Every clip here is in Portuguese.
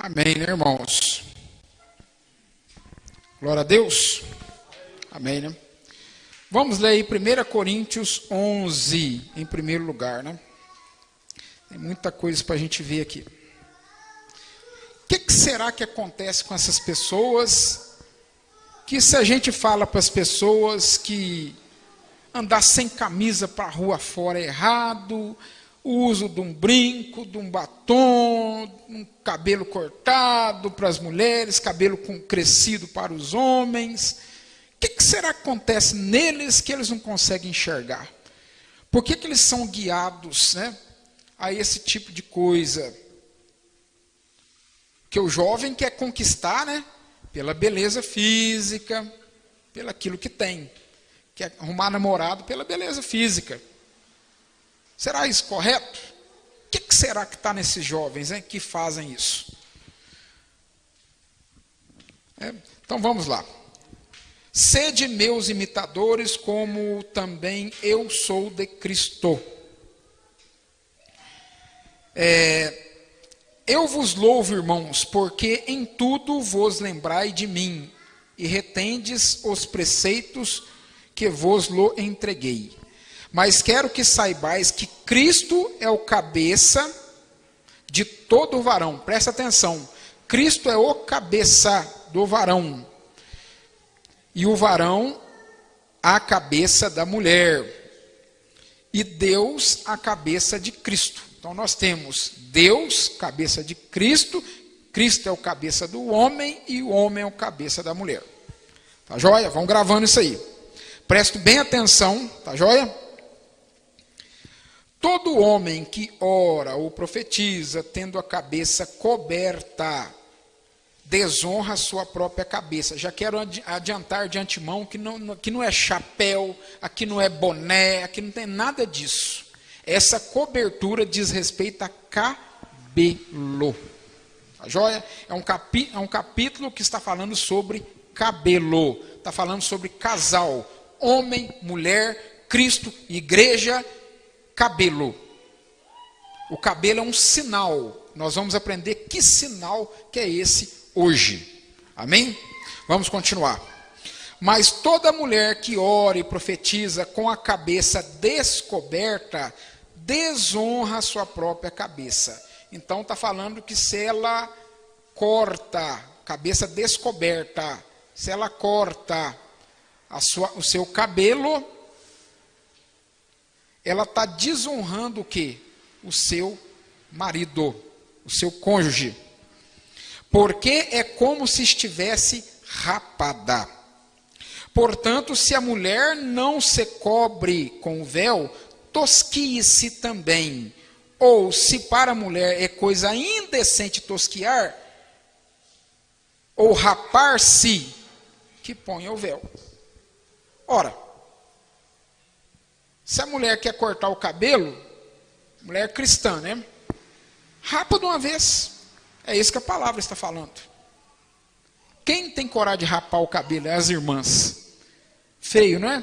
Amém, né, irmãos? Glória a Deus. Amém, né? Vamos ler aí 1 Coríntios 11, em primeiro lugar, né? Tem muita coisa para a gente ver aqui. O que será que acontece com essas pessoas que, se a gente fala para as pessoas que andar sem camisa para a rua fora é errado, o uso de um brinco, de um batom, um cabelo cortado para as mulheres, cabelo crescido para os homens. O que será que acontece neles que eles não conseguem enxergar? Por que eles são guiados, né, a esse tipo de coisa? Que o jovem quer conquistar, né, pela beleza física, pelo aquilo que tem. Quer arrumar namorado pela beleza física. Será isso correto? O que será que está nesses jovens, hein, que fazem isso? Então vamos lá. Sede meus imitadores, como também eu sou de Cristo. Eu vos louvo, irmãos, porque em tudo vos lembrai de mim, e retendes os preceitos que vos lo entreguei. Mas quero que saibais que Cristo é o cabeça de todo varão. Presta atenção. Cristo é o cabeça do varão. E o varão, a cabeça da mulher. E Deus, a cabeça de Cristo. Então nós temos Deus, cabeça de Cristo. Cristo é o cabeça do homem e o homem é o cabeça da mulher. Tá joia? Vão gravando isso aí. Preste bem atenção, tá joia? Todo homem que ora ou profetiza, tendo a cabeça coberta, desonra a sua própria cabeça. Já quero adiantar de antemão que não é chapéu, aqui não é boné, aqui não tem nada disso. Essa cobertura diz respeito a cabelo. Tá joia? É um capítulo que está falando sobre cabelo. Está falando sobre casal. Homem, mulher, Cristo, igreja, cabelo. O cabelo é um sinal. Nós vamos aprender que sinal que é esse hoje. Amém? Vamos continuar. Mas toda mulher que ora e profetiza com a cabeça descoberta, desonra a sua própria cabeça. Então está falando que se ela corta, cabeça descoberta, se ela corta o seu cabelo, ela está desonrando o quê? O seu marido, o seu cônjuge. Porque é como se estivesse rapada. Portanto, se a mulher não se cobre com o véu, tosquie-se também. Ou, se para a mulher é coisa indecente tosquiar, ou rapar-se, que ponha o véu. Ora, se a mulher quer cortar o cabelo, mulher cristã, né? Rapa de uma vez. É isso que a palavra está falando. Quem tem coragem de rapar o cabelo é as irmãs. Feio, não é?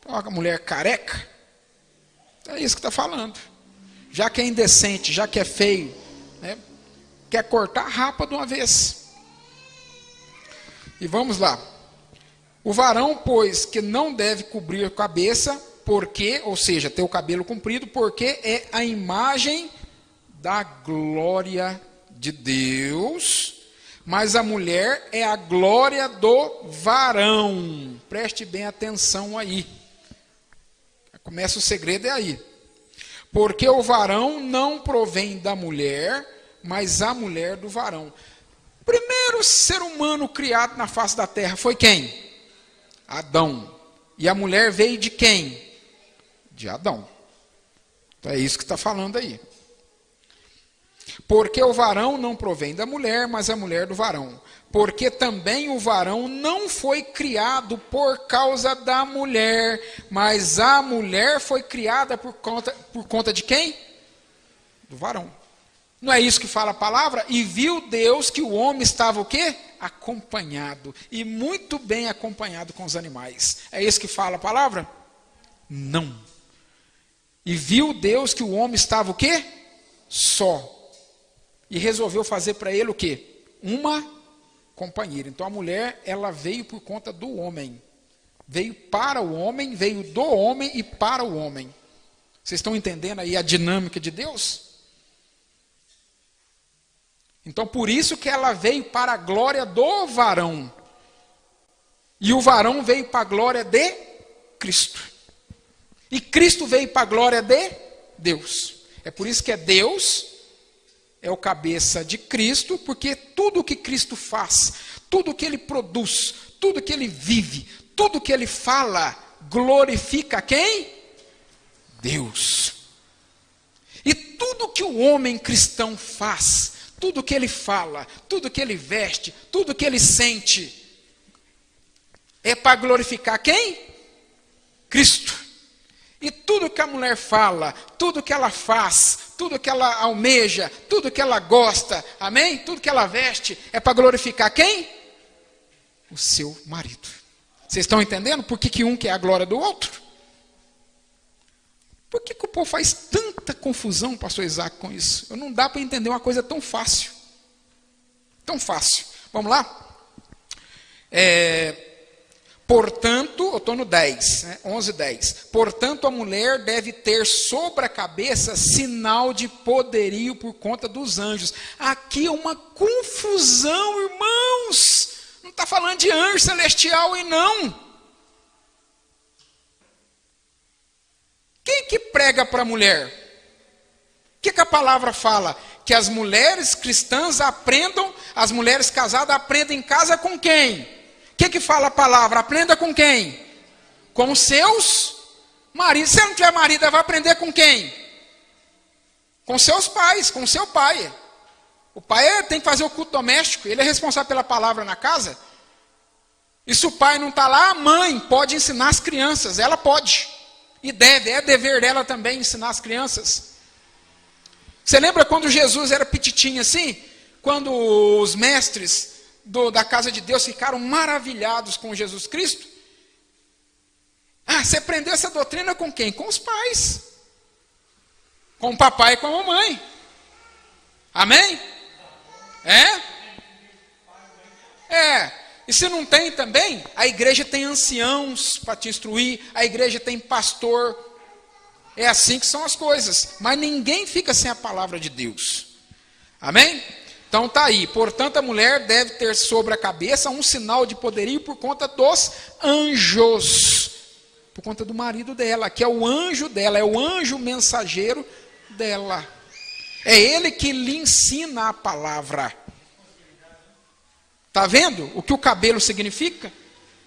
A mulher careca. É isso que está falando. Já que é indecente, já que é feio, né? Quer cortar, rapa de uma vez. E vamos lá. O varão, pois, que não deve cobrir a cabeça, porque, ou seja, ter o cabelo comprido, porque é a imagem da glória de Deus, mas a mulher é a glória do varão. Preste bem atenção aí. Começa o segredo é aí. Porque o varão não provém da mulher, mas a mulher do varão. O primeiro ser humano criado na face da terra foi quem? Adão. E a mulher veio de quem? De Adão. Então é isso que está falando aí. Porque o varão não provém da mulher, mas a mulher do varão. Porque também o varão não foi criado por causa da mulher, mas a mulher foi criada por conta de quem? Do varão. Não é isso que fala a palavra? E viu Deus que o homem estava o quê? Acompanhado. E muito bem acompanhado com os animais. É isso que fala a palavra? Não. E viu Deus que o homem estava o quê? Só. e resolveu fazer para ele o quê? Uma companheira. Então a mulher, ela veio por conta do homem. Veio para o homem, veio do homem e para o homem. Vocês estão entendendo aí a dinâmica de Deus? Então por isso que ela veio para a glória do varão. E o varão veio para a glória de Cristo. E Cristo veio para a glória de Deus. É por isso que é Deus, é o cabeça de Cristo, porque tudo que Cristo faz, tudo que ele produz, tudo que ele vive, tudo que ele fala, glorifica quem? Deus. E tudo que o homem cristão faz, tudo que ele fala, tudo que ele veste, tudo que ele sente, é para glorificar quem? Cristo. E tudo que a mulher fala, tudo que ela faz, tudo que ela almeja, tudo que ela gosta, amém? Tudo que ela veste, é para glorificar quem? O seu marido. Vocês estão entendendo por que um quer a glória do outro? Por que o povo faz tanta confusão, pastor Isaac, com isso? Não dá para entender uma coisa tão fácil. Tão fácil. Vamos lá? Portanto, eu estou no 10, 11, 10. Portanto, a mulher deve ter sobre a cabeça sinal de poderio por conta dos anjos. Aqui é uma confusão, irmãos. Não está falando de anjo celestial e não. Quem que prega para a mulher? O que a palavra fala? Que as mulheres cristãs aprendam, as mulheres casadas aprendem em casa com quem? O que fala a palavra? Aprenda com quem? Com os seus maridos. Se ela não tiver marido, ela vai aprender com quem? Com seus pais, com seu pai. O pai tem que fazer o culto doméstico, ele é responsável pela palavra na casa. E se o pai não está lá, a mãe pode ensinar as crianças, ela pode. E deve, é dever dela também ensinar as crianças. Você lembra quando Jesus era pititinho assim? Quando os mestres da casa de Deus ficaram maravilhados com Jesus Cristo? Você aprendeu essa doutrina com quem? Com os pais. Com o papai e com a mamãe. Amém? E se não tem também, a igreja tem anciãos para te instruir, a igreja tem pastor. É assim que são as coisas. Mas ninguém fica sem a palavra de Deus. Amém? Então está aí. Portanto, a mulher deve ter sobre a cabeça um sinal de poderio por conta dos anjos. Por conta do marido dela, que é o anjo dela, é o anjo mensageiro dela. É ele que lhe ensina a palavra. Está vendo o que o cabelo significa?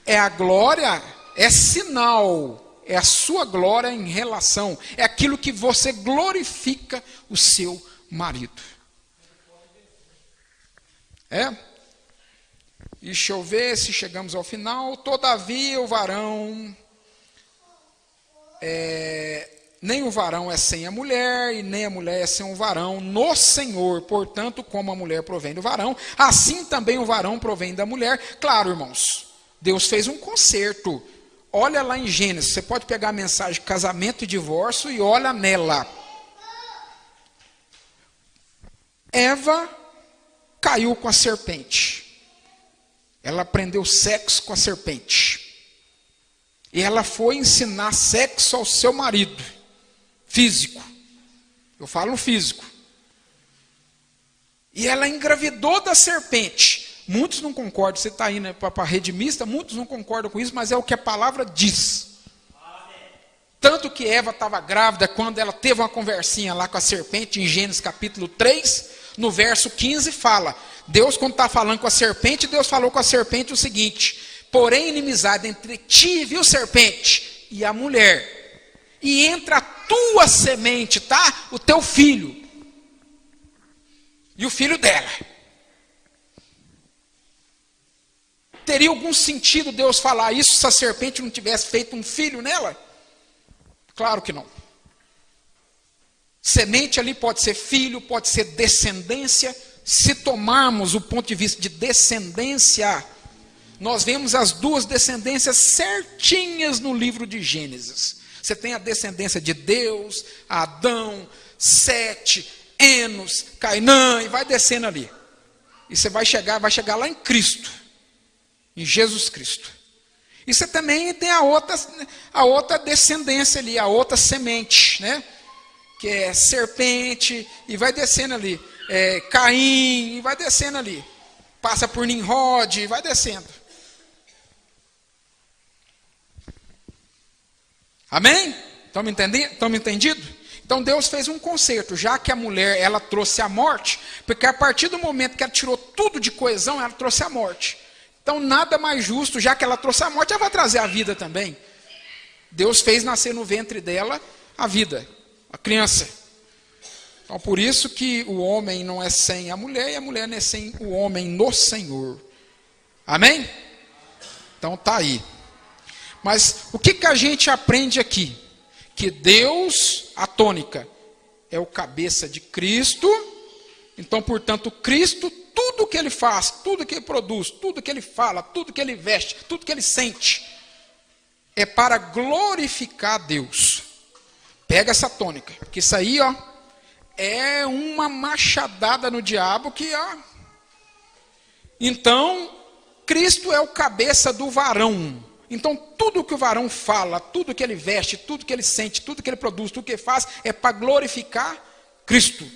É a glória, é sinal, é a sua glória em relação, é aquilo que você glorifica o seu marido. Deixa eu ver se chegamos ao final. Todavia o varão, nem o varão é sem a mulher, e nem a mulher é sem o varão no Senhor. Portanto, como a mulher provém do varão, assim também o varão provém da mulher. Claro, irmãos, Deus fez um concerto. Olha lá em Gênesis, você pode pegar a mensagem de casamento e divórcio e olha nela. Eva caiu com a serpente. Ela aprendeu sexo com a serpente. E ela foi ensinar sexo ao seu marido. Físico. Eu falo físico. E ela engravidou da serpente. Muitos não concordam. Você está aí, né, para a rede mista, muitos não concordam com isso, mas é o que a palavra diz. Tanto que Eva estava grávida quando ela teve uma conversinha lá com a serpente, em Gênesis capítulo 3, no verso 15 fala, Deus quando está falando com a serpente, Deus falou com a serpente o seguinte, porém inimizade entre ti, viu serpente, e a mulher, e entre a tua semente, tá? O teu filho, e o filho dela. Teria algum sentido Deus falar isso se a serpente não tivesse feito um filho nela? Claro que não. Semente ali pode ser filho, pode ser descendência. Se tomarmos o ponto de vista de descendência, nós vemos as duas descendências certinhas no livro de Gênesis. Você tem a descendência de Deus, Adão, Sete, Enos, Cainã, e vai descendo ali. E você vai chegar lá em Cristo, em Jesus Cristo. E você também tem a outra descendência ali, a outra semente, né? Que é serpente, e vai descendo ali. Caim, e vai descendo ali. Passa por Nimrod, e vai descendo. Amém? Estão me entendido? Então Deus fez um conserto, já que a mulher ela trouxe a morte, porque a partir do momento que ela tirou tudo de coesão, ela trouxe a morte. Então nada mais justo, já que ela trouxe a morte, ela vai trazer a vida também. Deus fez nascer no ventre dela a vida, a criança. Então por isso que o homem não é sem a mulher e a mulher não é sem o homem no Senhor. Amém? Então tá aí. Mas o que a gente aprende aqui? Que Deus, a tônica, é o cabeça de Cristo. Então, portanto, Cristo, tudo que ele faz, tudo que ele produz, tudo que ele fala, tudo que ele veste, tudo que ele sente, é para glorificar a Deus. Pega essa tônica, porque isso aí, ó, é uma machadada no diabo que, ó. Então, Cristo é o cabeça do varão. Então, tudo que o varão fala, tudo que ele veste, tudo que ele sente, tudo que ele produz, tudo que ele faz, é para glorificar Cristo.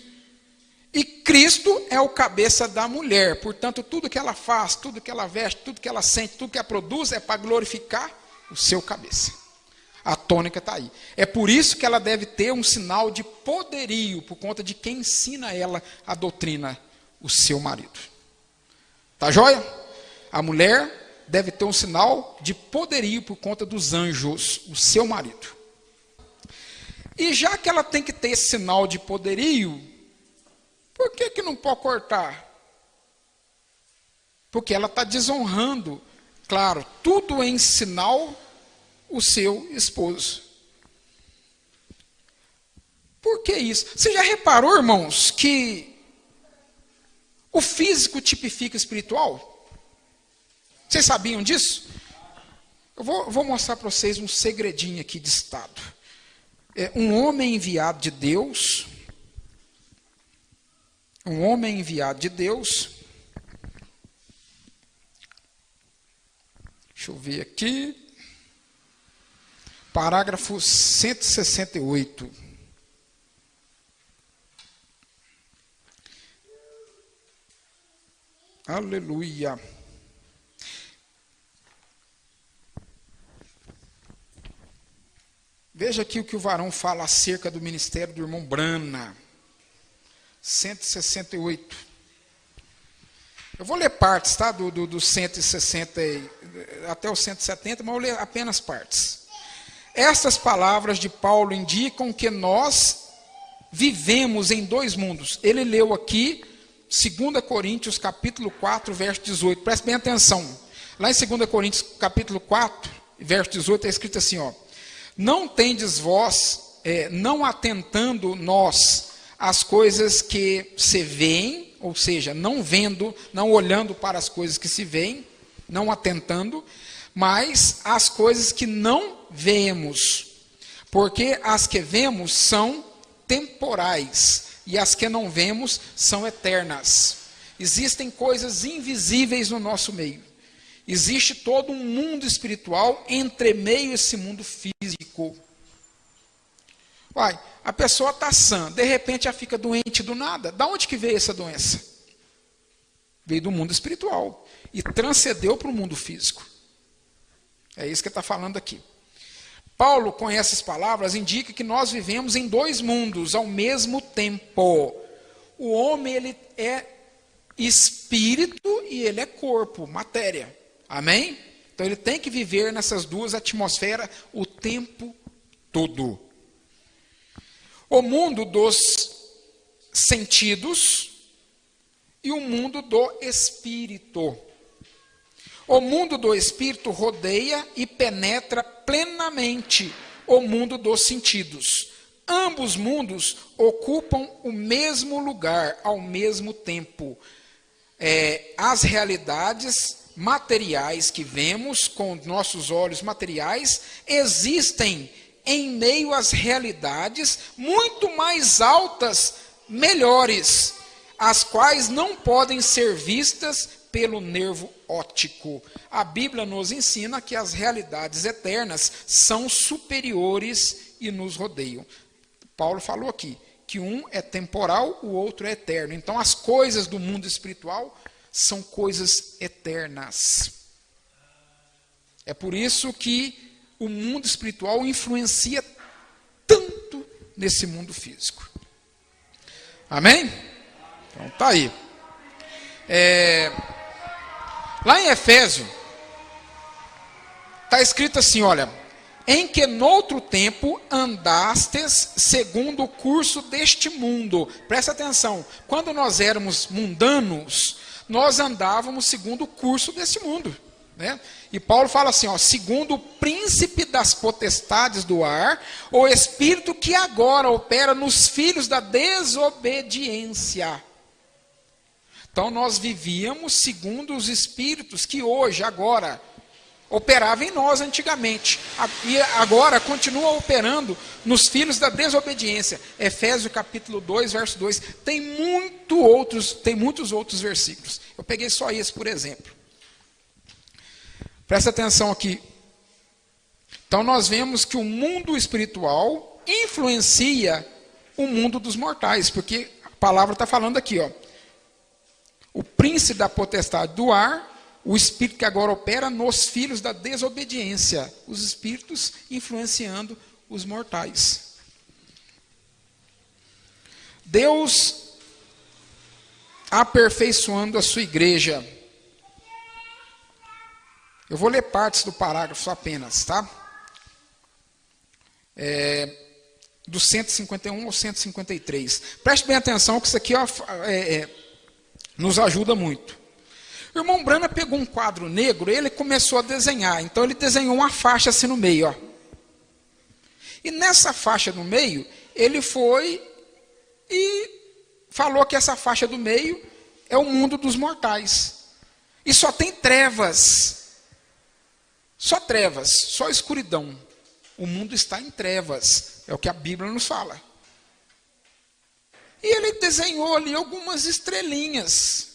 E Cristo é o cabeça da mulher. Portanto, tudo que ela faz, tudo que ela veste, tudo que ela sente, tudo que ela produz, é para glorificar o seu cabeça. A tônica está aí. É por isso que ela deve ter um sinal de poderio, por conta de quem ensina ela a doutrina, o seu marido. Tá joia? A mulher deve ter um sinal de poderio por conta dos anjos, o seu marido. E já que ela tem que ter esse sinal de poderio, por que não pode cortar? Porque ela está desonrando, claro, tudo em sinal o seu esposo. Por que isso? Você já reparou, irmãos, que o físico tipifica o espiritual? Vocês sabiam disso? Eu vou mostrar para vocês um segredinho aqui de estado. Um homem enviado de Deus, deixa eu ver aqui, parágrafo 168. Aleluia. Veja aqui o que o varão fala acerca do ministério do irmão Brana. 168. Eu vou ler partes, tá? Do 160 até o 170, mas eu vou ler apenas partes. Estas palavras de Paulo indicam que nós vivemos em dois mundos. Ele leu aqui 2 Coríntios capítulo 4, verso 18. Preste bem atenção. Lá em 2 Coríntios capítulo 4, verso 18, está escrito assim, ó. Não tendes vós, não atentando nós as coisas que se veem, ou seja, não vendo, não olhando para as coisas que se veem, não atentando, mas as coisas que não vemos, porque as que vemos são temporais e as que não vemos são eternas. Existem coisas invisíveis no nosso meio. Existe todo um mundo espiritual entre meio esse mundo físico. Uai, a pessoa está sã, de repente ela fica doente do nada. Da onde que veio essa doença? Veio do mundo espiritual e transcendeu para o mundo físico. É isso que ele está falando aqui. Paulo, com essas palavras, indica que nós vivemos em dois mundos ao mesmo tempo. O homem ele é espírito e ele é corpo, matéria. Amém? Então ele tem que viver nessas duas atmosferas o tempo todo. O mundo dos sentidos e o mundo do espírito. O mundo do espírito rodeia e penetra plenamente o mundo dos sentidos. Ambos mundos ocupam o mesmo lugar ao mesmo tempo. As realidades materiais que vemos com nossos olhos materiais existem em meio às realidades muito mais altas melhores, as quais não podem ser vistas pelo nervo óptico. A Bíblia nos ensina que as realidades eternas são superiores e nos rodeiam. Paulo falou aqui que um é temporal, o outro é eterno. Então as coisas do mundo espiritual são coisas eternas. É por isso que o mundo espiritual influencia tanto nesse mundo físico. Amém? Então tá aí. Lá em Efésio, está escrito assim, olha, em que noutro tempo andastes segundo o curso deste mundo. Presta atenção, quando nós éramos mundanos, nós andávamos segundo o curso desse mundo. Né? E Paulo fala assim, ó, segundo o príncipe das potestades do ar, o espírito que agora opera nos filhos da desobediência. Então nós vivíamos segundo os espíritos que hoje, agora, operavam em nós antigamente. E agora continua operando nos filhos da desobediência. Efésios capítulo 2, verso 2. Tem muitos outros versículos. Eu peguei só esse por exemplo. Presta atenção aqui. Então nós vemos que o mundo espiritual influencia o mundo dos mortais. Porque a palavra está falando aqui, ó. O príncipe da potestade do ar, o espírito que agora opera nos filhos da desobediência. Os espíritos influenciando os mortais. Deus aperfeiçoando a sua igreja. Eu vou ler partes do parágrafo apenas, tá? Do 151 ao 153. Preste bem atenção que isso aqui nos ajuda muito. O irmão Brana pegou um quadro negro, ele começou a desenhar. Então ele desenhou uma faixa assim no meio, ó. E nessa faixa no meio, ele foi e falou que essa faixa do meio é o mundo dos mortais. E só tem trevas. Só trevas, só escuridão. O mundo está em trevas. É o que a Bíblia nos fala. E ele desenhou ali algumas estrelinhas.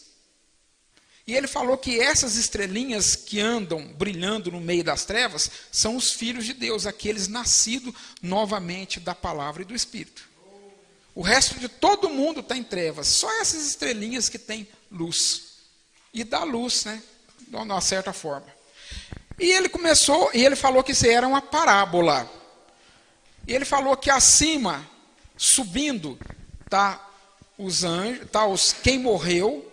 E ele falou que essas estrelinhas que andam brilhando no meio das trevas são os filhos de Deus, aqueles nascidos novamente da palavra e do Espírito. O resto de todo mundo está em trevas, só essas estrelinhas que têm luz. E dá luz, né? De uma certa forma. E ele falou que isso era uma parábola. E ele falou que acima, subindo, está os anjos, quem morreu,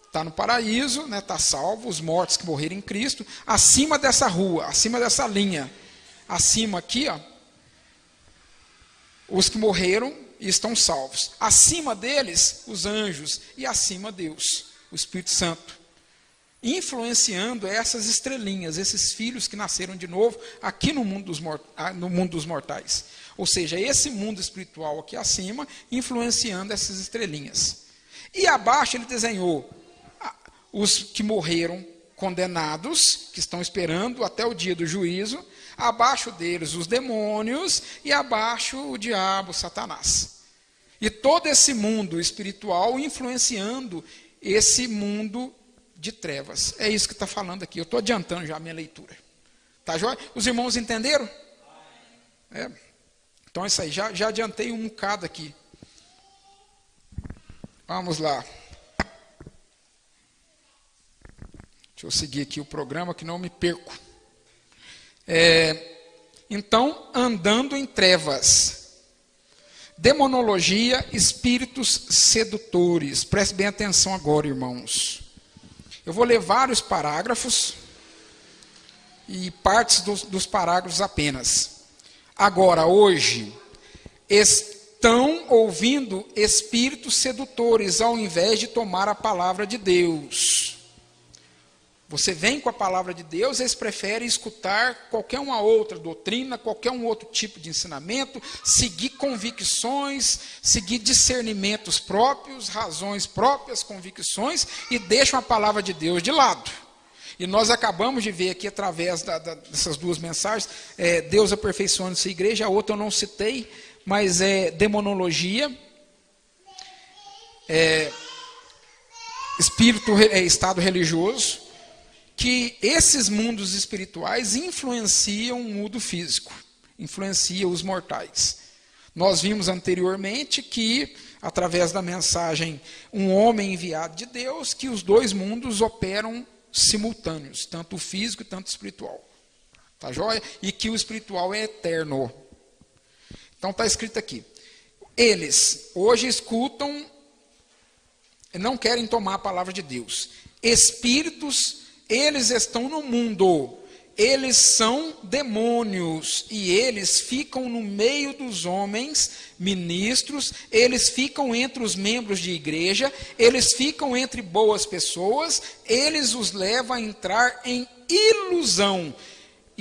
está no paraíso, né, está salvo, os mortos que morreram em Cristo, acima dessa rua, acima dessa linha, acima aqui, ó, os que morreram e estão salvos. Acima deles, os anjos, e acima Deus, o Espírito Santo, influenciando essas estrelinhas, esses filhos que nasceram de novo aqui no mundo dos mortais. Ou seja, esse mundo espiritual aqui acima, influenciando essas estrelinhas. E abaixo ele desenhou os que morreram condenados, que estão esperando até o dia do juízo, abaixo deles os demônios e abaixo o diabo, Satanás. E todo esse mundo espiritual influenciando esse mundo de trevas. É isso que está falando aqui. Eu estou adiantando já a minha leitura. Tá joia? Os irmãos entenderam? Então é isso aí. Já adiantei um bocado aqui. Vamos lá. Deixa eu seguir aqui o programa que não me perco. Então, andando em trevas. Demonologia, espíritos sedutores. Preste bem atenção agora, irmãos. Eu vou ler vários parágrafos e partes dos parágrafos apenas. Agora, hoje, estão ouvindo espíritos sedutores ao invés de tomar a palavra de Deus. Você vem com a palavra de Deus, eles preferem escutar qualquer uma outra doutrina, qualquer um outro tipo de ensinamento, seguir convicções, seguir discernimentos próprios, razões próprias, convicções, e deixam a palavra de Deus de lado. E nós acabamos de ver aqui, através dessas duas mensagens, Deus aperfeiçoando sua igreja, a outra eu não citei, mas é demonologia, estado religioso, que esses mundos espirituais influenciam o mundo físico, influenciam os mortais. Nós vimos anteriormente que, através da mensagem, um homem enviado de Deus, que os dois mundos operam simultâneos, tanto o físico quanto o espiritual. Tá joia? E que o espiritual é eterno. Então está escrito aqui. Eles hoje escutam, não querem tomar a palavra de Deus. Espíritos, eles estão no mundo. Eles são demônios e eles ficam no meio dos homens, ministros, eles ficam entre os membros de igreja, eles ficam entre boas pessoas, eles os levam a entrar em ilusão.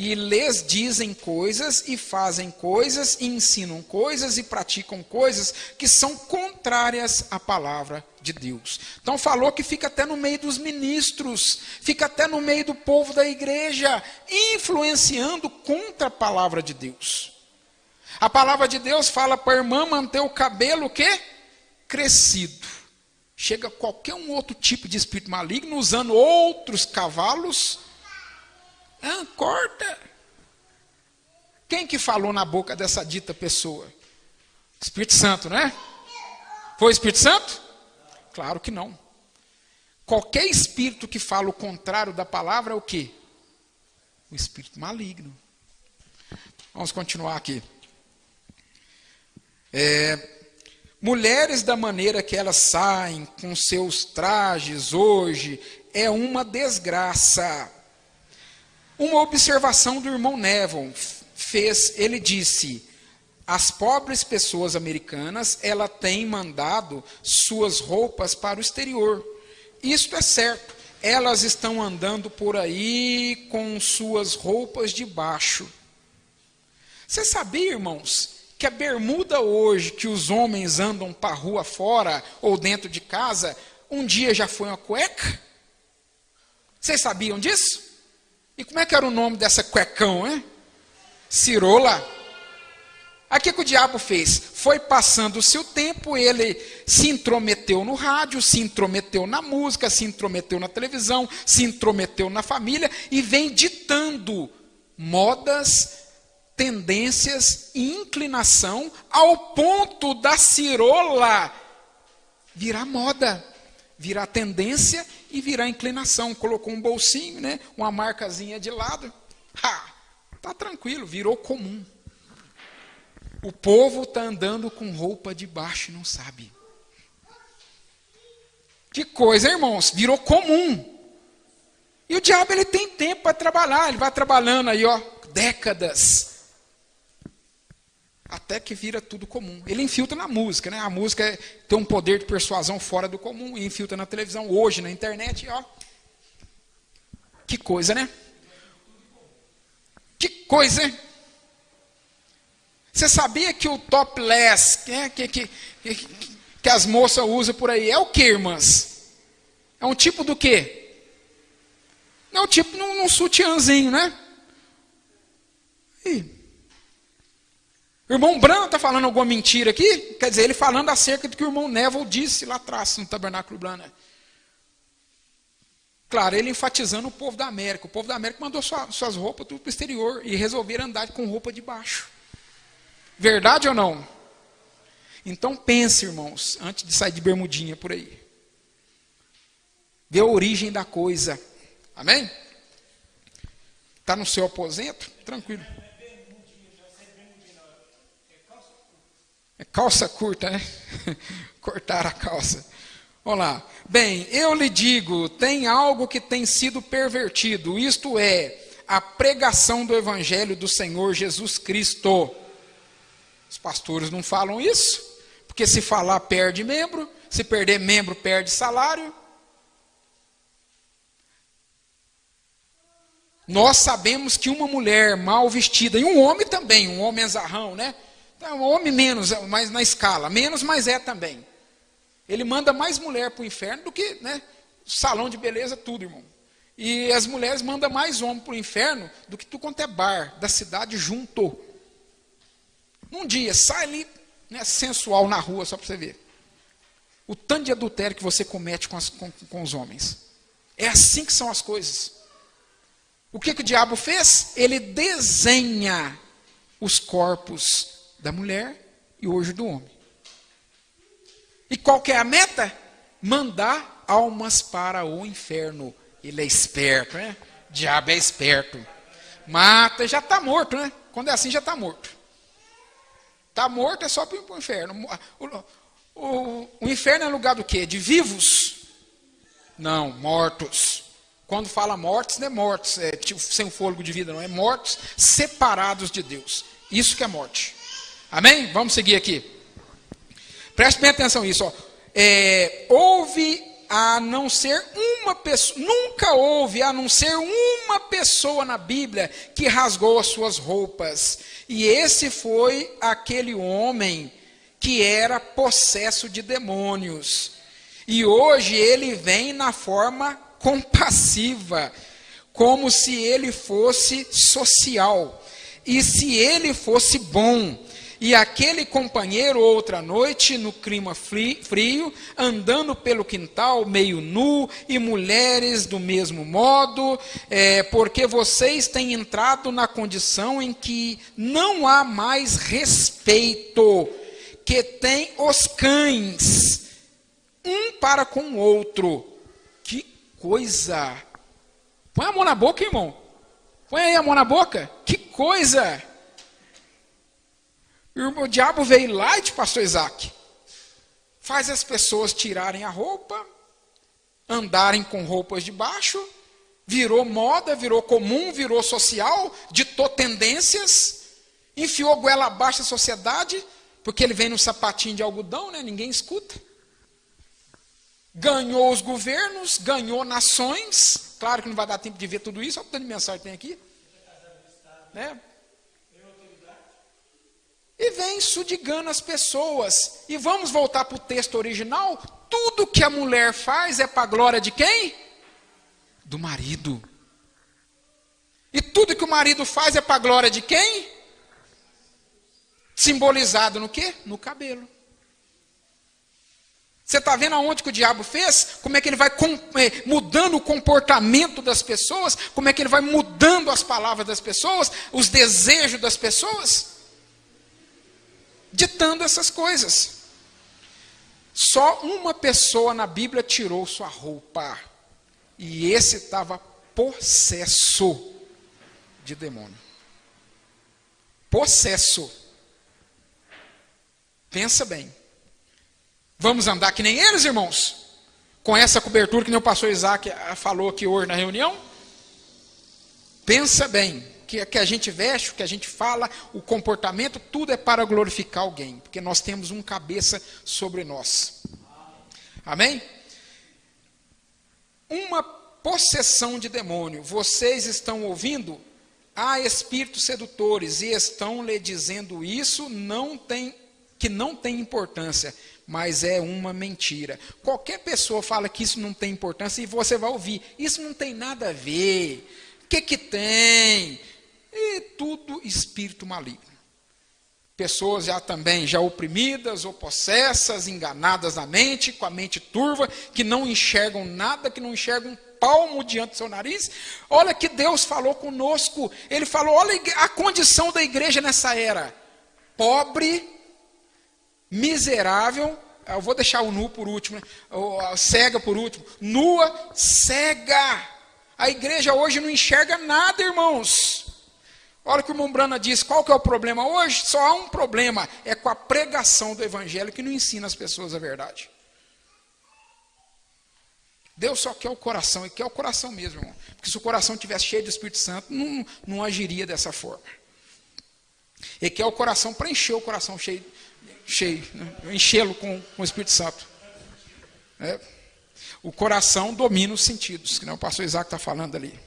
E lhes dizem coisas, e fazem coisas, e ensinam coisas, e praticam coisas que são contrárias à palavra de Deus. Então falou que fica até no meio dos ministros, fica até no meio do povo da igreja, influenciando contra a palavra de Deus. A palavra de Deus fala para a irmã manter o cabelo o quê? Crescido. Chega qualquer um outro tipo de espírito maligno, usando outros cavalos, corta. Quem que falou na boca dessa dita pessoa? Espírito Santo, não é? Foi o Espírito Santo? Claro que não. Qualquer espírito que fala o contrário da palavra é o quê? O espírito maligno. Vamos continuar aqui. Mulheres da maneira que elas saem com seus trajes hoje é uma desgraça. Uma observação do irmão Neville fez, ele disse: as pobres pessoas americanas, ela têm mandado suas roupas para o exterior. Isso é certo. Elas estão andando por aí com suas roupas de baixo. Você sabia, irmãos, que a bermuda hoje, que os homens andam para a rua fora ou dentro de casa, um dia já foi uma cueca? Vocês sabiam disso? E como é que era o nome dessa cuecão, hein? Cirola. Aí o que o diabo fez? Foi passando-se o tempo, ele se intrometeu no rádio, se intrometeu na música, se intrometeu na televisão, se intrometeu na família e vem ditando modas, tendências e inclinação ao ponto da cirola virar moda, virar tendência e virar inclinação. Colocou um bolsinho, né, uma marcazinha de lado. Tá tranquilo, virou comum. O povo está andando com roupa de baixo e não sabe. Que coisa, irmãos, virou comum. E o diabo, ele tem tempo para trabalhar, ele vai trabalhando aí, décadas. Até que vira tudo comum. Ele infiltra na música, né? A música tem um poder de persuasão fora do comum e infiltra na televisão, hoje na internet, Que coisa, né? Que coisa, hein? Você sabia que o topless, que as moças usam por aí, é o que, irmãs? É um tipo do quê? Não é um tipo num sutiãzinho, né? O irmão Branham está falando alguma mentira aqui? Quer dizer, ele falando acerca do que o irmão Neville disse lá atrás, no Tabernáculo Branham. Claro, ele enfatizando o povo da América. O povo da América mandou suas roupas tudo para o exterior e resolveram andar com roupa de baixo. Verdade ou não? Então pense, irmãos, antes de sair de bermudinha por aí. Vê a origem da coisa. Amém? Está no seu aposento? Tranquilo. É calça curta, né? Cortar a calça. Vamos lá. Bem, eu lhe digo, tem algo que tem sido pervertido, isto é, a pregação do Evangelho do Senhor Jesus Cristo. Os pastores não falam isso, porque se falar perde membro, se perder membro perde salário. Nós sabemos que uma mulher mal vestida, e um homem também, um homem azarrão, né? Um homem menos, mas na escala, menos, mas é também. Ele manda mais mulher para o inferno do que, né, salão de beleza, tudo, irmão. E as mulheres mandam mais homem para o inferno do que tudo quanto é bar da cidade junto. Num dia, sai ali, né, sensual na rua, só para você ver. o tanto de adultério que você comete com os homens. É assim que são as coisas. O que o diabo fez? Ele desenha os corpos da mulher e hoje do homem. E qual que é a meta? Mandar almas para o inferno. Ele é esperto, né? O diabo é esperto. Mata, já está morto, né? Quando é assim, já está morto. Está morto, é só para o inferno. O inferno é lugar do quê? De vivos? Não, mortos. Quando fala mortos, não é mortos, tipo, sem o fôlego de vida, não. É mortos separados de Deus. Isso que é morte. Amém? Vamos seguir aqui. Preste bem atenção nisso. Houve a não ser uma pessoa, nunca houve a não ser uma pessoa na Bíblia que rasgou as suas roupas. E esse foi aquele homem que era possesso de demônios. E hoje ele vem na forma compassiva, como se ele fosse social, e se ele fosse bom. E aquele companheiro, outra noite, no clima frio, andando pelo quintal, meio nu, e mulheres do mesmo modo, porque vocês têm entrado na condição em que não há mais respeito, que tem os cães, um para com o outro. Que coisa! Põe a mão na boca, irmão. Põe aí a mão na boca. Que coisa! O diabo veio lá e te pastor Isaac. Faz as pessoas tirarem a roupa, andarem com roupas de baixo, virou moda, virou comum, virou social, ditou tendências, enfiou goela abaixo da sociedade, porque ele vem no sapatinho de algodão, né? Ninguém escuta. Ganhou os governos, ganhou nações. Claro que não vai dar tempo de ver tudo isso, olha o tanto de mensagem que tem aqui. Né? E vem sudigando as pessoas. E vamos voltar para o texto original. Tudo que a mulher faz é para a glória de quem? Do marido. E tudo que o marido faz é para a glória de quem? Simbolizado no quê? No cabelo. Você está vendo aonde que o diabo fez? Como é que ele vai mudando o comportamento das pessoas? Como é que ele vai mudando as palavras das pessoas? Os desejos das pessoas? Ditando essas coisas. Só uma pessoa na Bíblia tirou sua roupa. E esse estava possesso de demônio. Possesso. Pensa bem. Vamos andar que nem eles, irmãos? Com essa cobertura que nem o pastor Isaac falou aqui hoje na reunião? Pensa bem. Que a gente veste, o que a gente fala, o comportamento, tudo é para glorificar alguém. Porque nós temos um cabeça sobre nós. Amém? Uma possessão de demônio. Vocês estão ouvindo? Há espíritos sedutores e estão lhe dizendo isso, que não tem importância. Mas é uma mentira. Qualquer pessoa fala que isso não tem importância e você vai ouvir. Isso não tem nada a ver. O que tem? E tudo espírito maligno. Pessoas já oprimidas ou possessas, enganadas na mente, com a mente turva, que não enxergam nada, que não enxergam um palmo diante do seu nariz. Olha que Deus falou conosco. Ele falou, olha a condição da igreja nessa era. Pobre, miserável, eu vou deixar o nu por último, né? A cega por último, nua, cega. A igreja hoje não enxerga nada, irmãos. Olha o que o irmão Brana diz, qual que é o problema hoje? Só há um problema, é com a pregação do evangelho que não ensina as pessoas a verdade. Deus só quer o coração, e quer o coração mesmo, irmão. Porque se o coração estivesse cheio do Espírito Santo, não agiria dessa forma. Ele quer o coração para encher o coração cheio, né? Enchê-lo com o Espírito Santo. O coração domina os sentidos, que não o pastor Isaac está falando ali.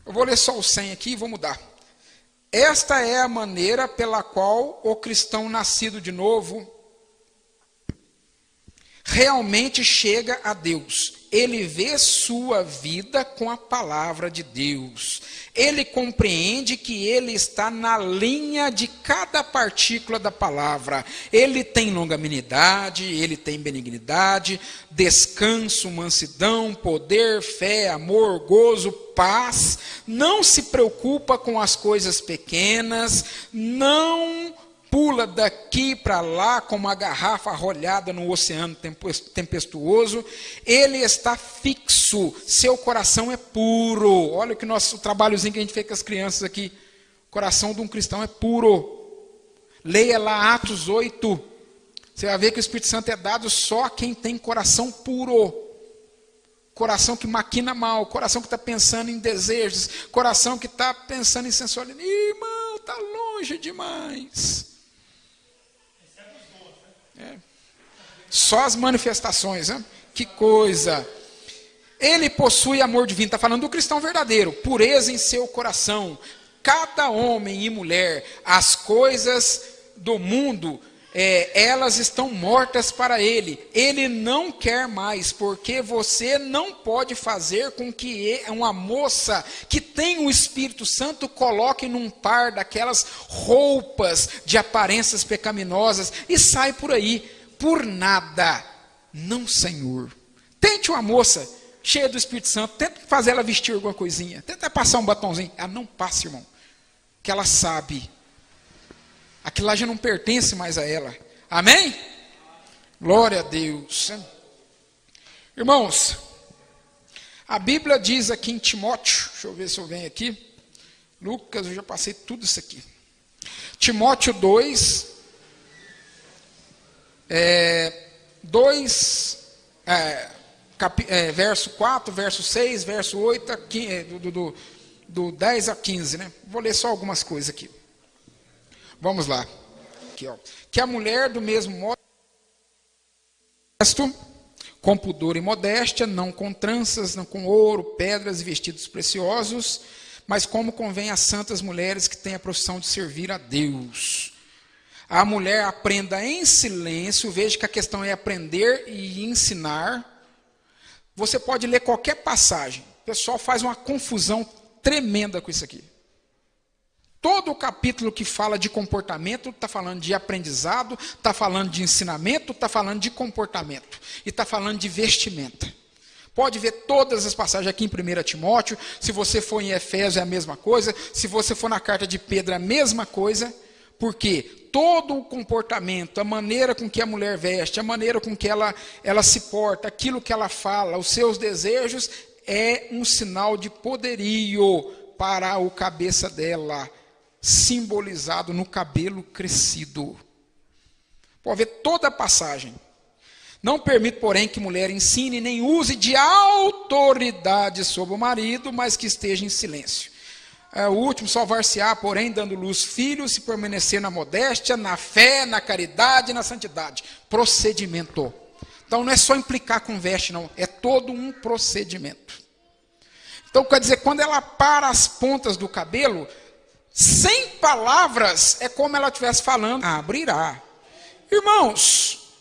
Eu vou ler só o 100 aqui e vou mudar. Esta é a maneira pela qual o cristão nascido de novo realmente chega a Deus. ele vê sua vida com a palavra de Deus. Ele compreende que ele está na linha de cada partícula da palavra. Ele tem longanimidade, ele tem benignidade, descanso, mansidão, poder, fé, amor, gozo, paz. Não se preocupa com as coisas pequenas, não pula daqui para lá como uma garrafa arrolhada no oceano tempestuoso. Ele está fixo, seu coração é puro. Olha o trabalhozinho que a gente fez com as crianças aqui. O coração de um cristão é puro. Leia lá Atos 8. Você vai ver que o Espírito Santo é dado só a quem tem coração puro. Coração que maquina mal, coração que está pensando em desejos, coração que está pensando em sensualidade. Irmão, está longe demais. Só as manifestações, né? Que coisa. Ele possui amor divino, está falando do cristão verdadeiro, pureza em seu coração. Cada homem e mulher, as coisas do mundo, elas estão mortas para ele. Ele não quer mais, porque você não pode fazer com que uma moça que tem o Espírito Santo coloque num par daquelas roupas de aparências pecaminosas e sai por aí. Por nada, não, Senhor. Tente uma moça cheia do Espírito Santo, tenta fazer ela vestir alguma coisinha, tenta passar um batonzinho. Ela não passa, irmão, que ela sabe. Aquilo lá já não pertence mais a ela. Amém? Glória a Deus. Irmãos, a Bíblia diz aqui em Timóteo, deixa eu ver se eu venho aqui. Lucas, eu já passei tudo isso aqui. Timóteo 2, verso 4, verso 6, verso 8, do 10 a 15, né? Vou ler só algumas coisas aqui. Vamos lá. Aqui, ó. Que a mulher do mesmo modo, com pudor e modéstia, não com tranças, não com ouro, pedras e vestidos preciosos, mas como convém às santas mulheres que têm a profissão de servir a Deus. A mulher aprenda em silêncio, veja que a questão é aprender e ensinar. Você pode ler qualquer passagem, o pessoal faz uma confusão tremenda com isso aqui. Todo o capítulo que fala de comportamento, está falando de aprendizado, está falando de ensinamento, está falando de comportamento, e está falando de vestimenta. Pode ver todas as passagens aqui em 1 Timóteo, se você for em Efésios é a mesma coisa, se você for na carta de Pedro é a mesma coisa. Porque todo o comportamento, a maneira com que a mulher veste, a maneira com que ela se porta, aquilo que ela fala, os seus desejos, é um sinal de poderio para o cabeça dela, simbolizado no cabelo crescido. Pode ver toda a passagem. Não permite, porém, que mulher ensine nem use de autoridade sobre o marido, mas que esteja em silêncio. O último, salvar-se-á, porém, dando luz filhos, se permanecer na modéstia, na fé, na caridade e na santidade. Procedimento. Então não é só implicar com veste, não. É todo um procedimento. Então quer dizer, quando ela para as pontas do cabelo, sem palavras, é como ela estivesse falando, abrirá. Irmãos,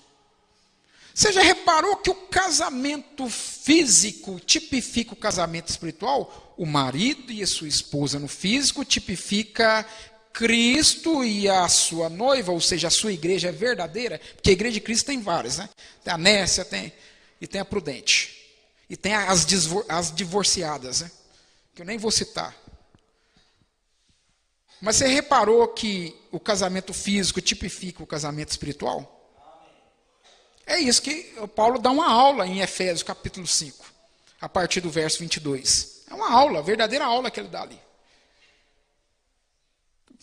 você já reparou que o casamento físico tipifica o casamento espiritual? O marido e a sua esposa no físico tipifica Cristo e a sua noiva, ou seja, a sua igreja verdadeira, porque a igreja de Cristo tem várias, né? Tem a Nécia, e tem a Prudente, e tem as divorciadas, né? Que eu nem vou citar. Mas você reparou que o casamento físico tipifica o casamento espiritual? É isso que o Paulo dá uma aula em Efésios capítulo 5, a partir do verso 22. É uma aula, verdadeira aula que ele dá ali.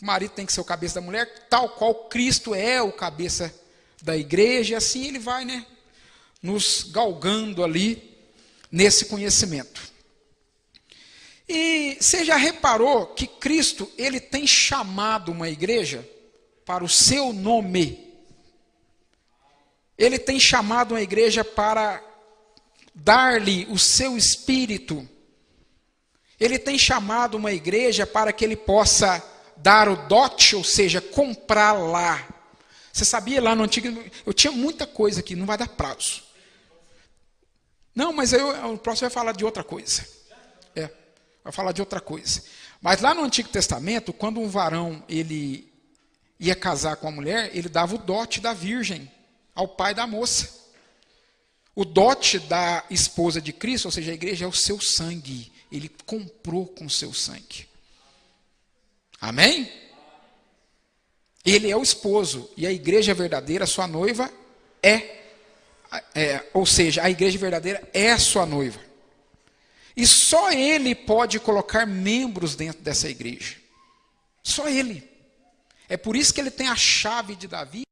O marido tem que ser o cabeça da mulher, tal qual Cristo é o cabeça da igreja, e assim ele vai, né, nos galgando ali nesse conhecimento. E você já reparou que Cristo, ele tem chamado uma igreja para o seu nome. Ele tem chamado uma igreja para dar-lhe o seu espírito. Ele tem chamado uma igreja para que ele possa dar o dote, ou seja, comprar lá. Você sabia lá no Antigo... Eu tinha muita coisa aqui, não vai dar prazo. Não, mas aí o próximo vai falar de outra coisa. Vai falar de outra coisa. Mas lá no Antigo Testamento, quando um varão ele ia casar com a mulher, ele dava o dote da virgem ao pai da moça. O dote da esposa de Cristo, ou seja, a igreja, é o seu sangue. Ele comprou com o seu sangue. Amém? Ele é o esposo. E a igreja verdadeira, sua noiva, ou seja, a igreja verdadeira é a sua noiva. E só ele pode colocar membros dentro dessa igreja. Só ele. É por isso que ele tem a chave de Davi.